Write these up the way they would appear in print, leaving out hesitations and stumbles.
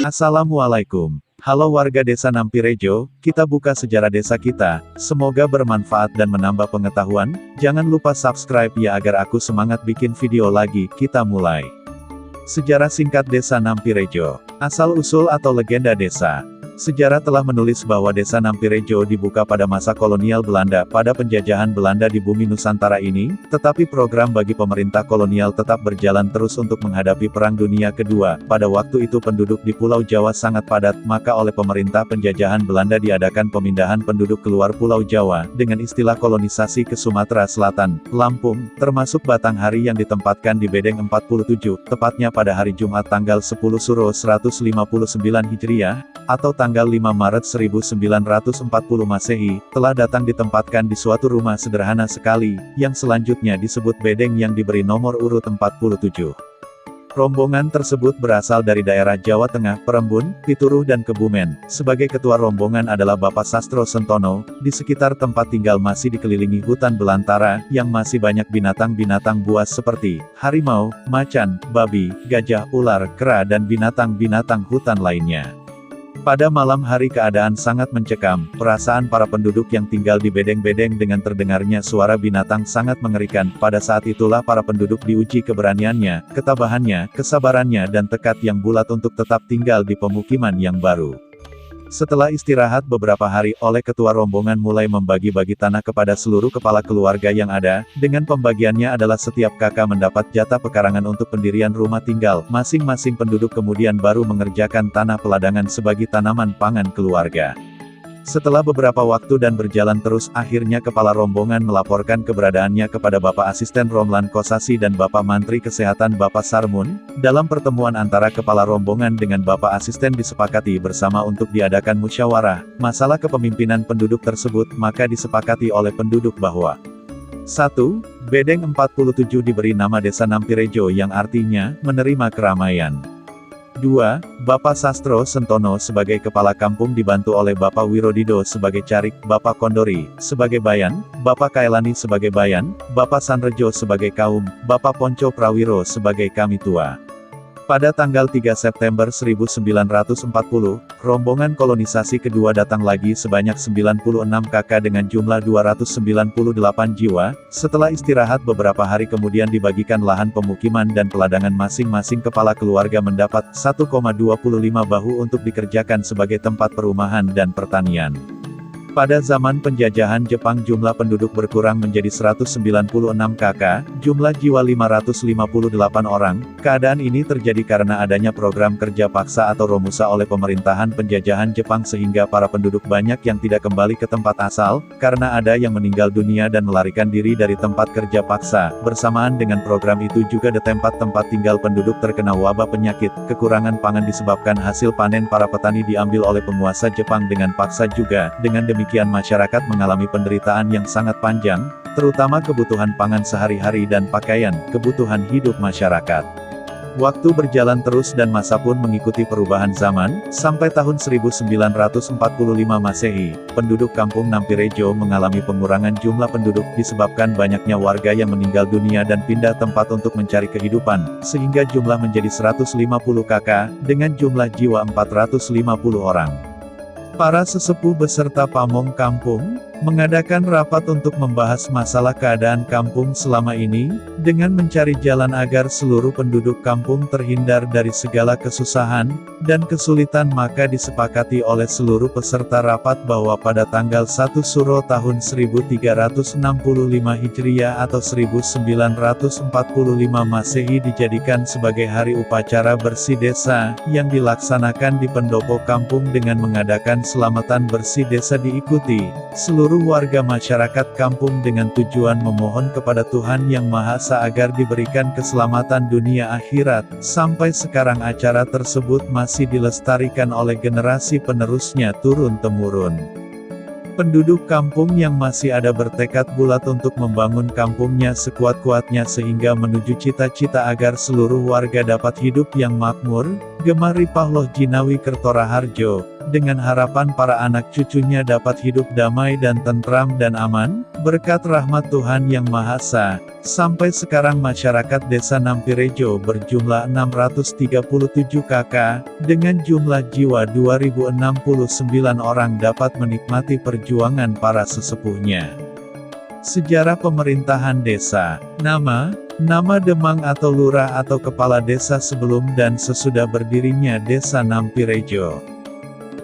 Assalamualaikum. Halo warga desa Nampirejo, kita buka sejarah desa kita, semoga bermanfaat dan menambah pengetahuan, jangan lupa subscribe ya agar aku semangat bikin video lagi, kita mulai. Sejarah singkat desa Nampirejo. Asal-usul atau legenda desa. Sejarah telah menulis bahwa desa Nampirejo dibuka pada masa kolonial Belanda pada penjajahan Belanda di bumi Nusantara ini, tetapi program bagi pemerintah kolonial tetap berjalan terus untuk menghadapi Perang Dunia Kedua. Pada waktu itu penduduk di Pulau Jawa sangat padat, maka oleh pemerintah penjajahan Belanda diadakan pemindahan penduduk keluar Pulau Jawa, dengan istilah kolonisasi ke Sumatera Selatan, Lampung, termasuk Batanghari yang ditempatkan di Bedeng 47, tepatnya pada hari Jumat tanggal 10 Suro 159 Hijriah, atau tanggal 5 Maret 1940 Masehi, telah datang ditempatkan di suatu rumah sederhana sekali, yang selanjutnya disebut Bedeng yang diberi nomor urut 47. Rombongan tersebut berasal dari daerah Jawa Tengah, Perembun, Pituruh dan Kebumen. Sebagai ketua rombongan adalah Bapak Sastro Sentono. Di sekitar tempat tinggal masih dikelilingi hutan belantara, yang masih banyak binatang-binatang buas seperti harimau, macan, babi, gajah, ular, kera dan binatang-binatang hutan lainnya. Pada malam hari keadaan sangat mencekam, perasaan para penduduk yang tinggal di bedeng-bedeng dengan terdengarnya suara binatang sangat mengerikan. Pada saat itulah para penduduk diuji keberaniannya, ketabahannya, kesabarannya dan tekad yang bulat untuk tetap tinggal di pemukiman yang baru. Setelah istirahat beberapa hari, oleh ketua rombongan mulai membagi-bagi tanah kepada seluruh kepala keluarga yang ada, dengan pembagiannya adalah setiap kakak mendapat jatah pekarangan untuk pendirian rumah tinggal, masing-masing penduduk kemudian baru mengerjakan tanah peladangan sebagai tanaman pangan keluarga. Setelah beberapa waktu dan berjalan terus, akhirnya kepala rombongan melaporkan keberadaannya kepada Bapak Asisten Romlan Kosasi dan Bapak Mantri Kesehatan Bapak Sarmun. Dalam pertemuan antara kepala rombongan dengan Bapak Asisten disepakati bersama untuk diadakan musyawarah masalah kepemimpinan penduduk tersebut, maka disepakati oleh penduduk bahwa 1. Bedeng 47 diberi nama Desa Nampirejo yang artinya, menerima keramaian. 2. Bapak Sastro Sentono sebagai kepala kampung dibantu oleh Bapak Wirodido sebagai carik, Bapak Kondori sebagai bayan, Bapak Kailani sebagai bayan, Bapak Sanrejo sebagai kaum, Bapak Ponco Prawiro sebagai kami tua. Pada tanggal 3 September 1940, rombongan kolonisasi kedua datang lagi sebanyak 96 kakak dengan jumlah 298 jiwa. Setelah istirahat beberapa hari kemudian dibagikan lahan pemukiman dan peladangan masing-masing kepala keluarga mendapat 1,25 bahu untuk dikerjakan sebagai tempat perumahan dan pertanian. Pada zaman penjajahan Jepang jumlah penduduk berkurang menjadi 196 kakak, jumlah jiwa 558 orang. Keadaan ini terjadi karena adanya program kerja paksa atau romusa oleh pemerintahan penjajahan Jepang sehingga para penduduk banyak yang tidak kembali ke tempat asal, karena ada yang meninggal dunia dan melarikan diri dari tempat kerja paksa. Bersamaan dengan program itu juga tempat-tempat tinggal penduduk terkena wabah penyakit, kekurangan pangan disebabkan hasil panen para petani diambil oleh penguasa Jepang dengan paksa juga. Dengan demikian masyarakat mengalami penderitaan yang sangat panjang, terutama kebutuhan pangan sehari-hari dan pakaian, kebutuhan hidup masyarakat. Waktu berjalan terus dan masa pun mengikuti perubahan zaman, sampai tahun 1945 Masehi, penduduk kampung Nampirejo mengalami pengurangan jumlah penduduk disebabkan banyaknya warga yang meninggal dunia dan pindah tempat untuk mencari kehidupan, sehingga jumlah menjadi 150 kakak, dengan jumlah jiwa 450 orang. Para sesepuh beserta pamong kampung, mengadakan rapat untuk membahas masalah keadaan kampung selama ini, dengan mencari jalan agar seluruh penduduk kampung terhindar dari segala kesusahan dan kesulitan. Maka disepakati oleh seluruh peserta rapat bahwa pada tanggal 1 Suro tahun 1365 Hijriah atau 1945 Masehi dijadikan sebagai hari upacara bersih desa, yang dilaksanakan di pendopo kampung dengan mengadakan selamatan bersih desa diikuti seluruh warga masyarakat kampung dengan tujuan memohon kepada Tuhan Yang Maha Esa agar diberikan keselamatan dunia akhirat. Sampai sekarang acara tersebut masih dilestarikan oleh generasi penerusnya turun-temurun. Penduduk kampung yang masih ada bertekad bulat untuk membangun kampungnya sekuat-kuatnya sehingga menuju cita-cita agar seluruh warga dapat hidup yang makmur, Gemari Pahloh Jinawi Kertoraharjo, dengan harapan para anak cucunya dapat hidup damai dan tentram dan aman, berkat rahmat Tuhan Yang Maha Esa. Sampai sekarang masyarakat Desa Nampirejo berjumlah 637 kakak, dengan jumlah jiwa 2069 orang dapat menikmati perjuangan para sesepuhnya. Sejarah pemerintahan desa. Nama Demang atau Lurah atau Kepala Desa sebelum dan sesudah berdirinya Desa Nampirejo.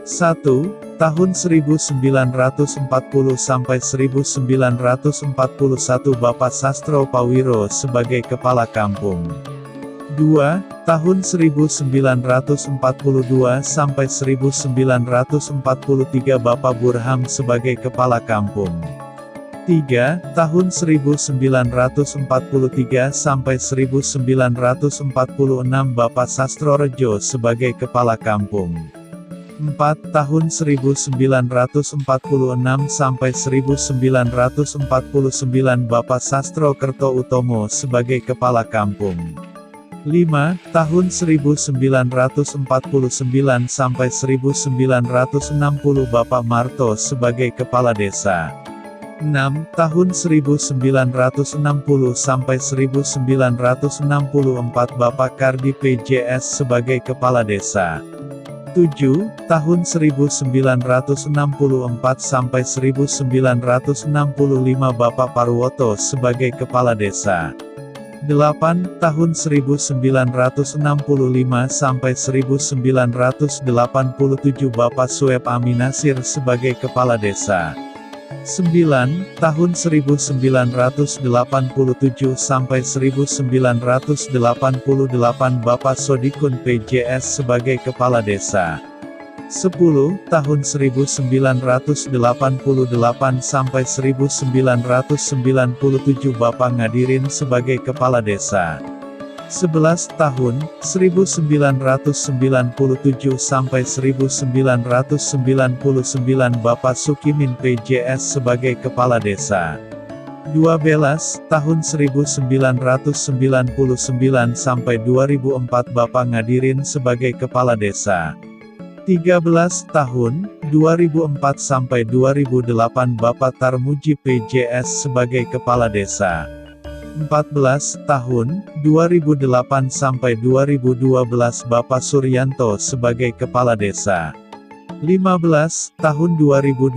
1. Tahun 1940 sampai 1941 Bapak Sastro Pawiro sebagai Kepala Kampung. 2. Tahun 1942 sampai 1943 Bapak Burham sebagai Kepala Kampung. 3. Tahun 1943 sampai 1946 Bapak Sastro Rejo sebagai Kepala Kampung. 4. Tahun 1946 sampai 1949 Bapak Sastro Kerto Utomo sebagai Kepala Kampung. 5. Tahun 1949 sampai 1960 Bapak Marto sebagai Kepala Desa. 6. Tahun 1960 sampai 1964 Bapak Kardi PJS sebagai Kepala Desa. 7. Tahun 1964 sampai 1965 Bapak Parwoto sebagai Kepala Desa. 8. Tahun 1965 sampai 1987 Bapak Sueb Aminasir sebagai Kepala Desa. 9. Tahun 1987 sampai 1988 Bapak Sodikun PJS sebagai Kepala Desa. 10. Tahun 1988 sampai 1997 Bapak Ngadirin sebagai Kepala Desa. 11 tahun, 1997 sampai 1999 Bapak Sukimin PJS sebagai Kepala Desa. 12 tahun 1999 sampai 2004 Bapak Ngadirin sebagai Kepala Desa. 13 tahun, 2004 sampai 2008 Bapak Tarmuji PJS sebagai Kepala Desa. 14 tahun, 2008 sampai 2012 Bapak Suryanto sebagai Kepala Desa. 15 tahun 2012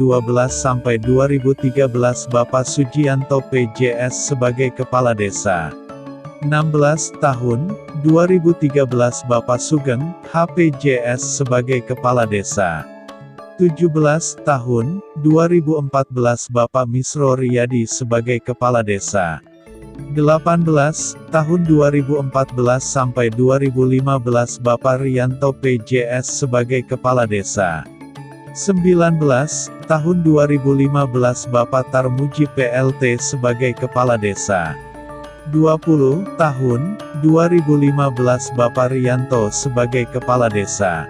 sampai 2013 Bapak Sujianto PJS sebagai Kepala Desa. 16 tahun, 2013 Bapak Sugeng, HPJS sebagai Kepala Desa. 17 tahun, 2014 Bapak Misro Riyadi sebagai Kepala Desa. 18 tahun 2014 sampai 2015 Bapak Rianto PJS sebagai Kepala Desa. 19 tahun 2015 Bapak Tarmuji PLT sebagai Kepala Desa. 20 tahun 2015 Bapak Rianto sebagai Kepala Desa.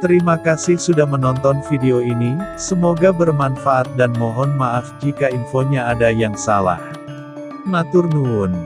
Terima kasih sudah menonton video ini, semoga bermanfaat dan mohon maaf jika infonya ada yang salah. Matur nuwun.